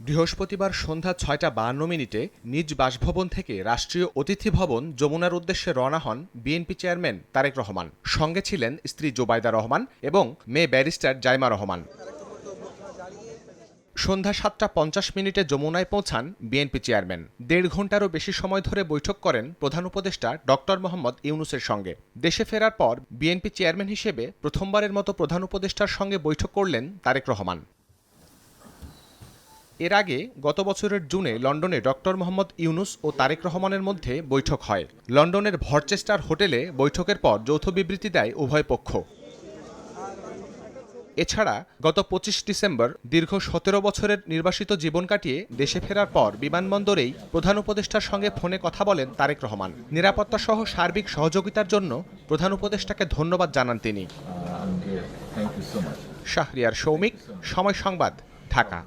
বৃহস্পতিবার সন্ধ্যা ৬টা ৫২ মিনিটে নিজ বাসভবন থেকে রাষ্ট্রীয় অতিথি ভবন যমুনার উদ্দেশ্যে রওনা হন বিএনপি চেয়ারম্যান তারেক রহমান। সঙ্গে ছিলেন স্ত্রী জোবাইদা রহমান এবং মেয়ে ব্যারিস্টার জাইমা রহমান। সন্ধ্যা ৭টা ৫০ মিনিটে যমুনায় পৌঁছান বিএনপি চেয়ারম্যান। ১.৫ ঘণ্টারও বেশি সময় ধরে বৈঠক করেন প্রধান উপদেষ্টা ডক্টর মোহাম্মদ ইউনূসের সঙ্গে। দেশে ফেরার পর বিএনপি চেয়ারম্যান হিসেবে প্রথমবারের মতো প্রধান উপদেষ্টার সঙ্গে বৈঠক করলেন তারেক রহমান। এর আগে গত বছরের জুনে লন্ডনে ডক্টর মোহাম্মদ ইউনূস ও তারেক রহমানের মধ্যে বৈঠক হয়। লন্ডনের ভরচেস্টার হোটেলে বৈঠকের পর যৌথ বিবৃতি দেয় উভয় পক্ষ। এছাড়া গত ২৫ ডিসেম্বর দীর্ঘ ১৭ বছরের নির্বাসিত জীবন কাটিয়ে দেশে ফেরার পর বিমানবন্দরেই প্রধান উপদেষ্টার সঙ্গে ফোনে কথা বলেন তারেক রহমান। নিরাপত্তা সহ সার্বিক সহযোগিতার জন্য প্রধান উপদেষ্টাকে ধন্যবাদ জানান তিনি। শাহরিয়ার সৌমিক, সময় সংবাদ, ঢাকা।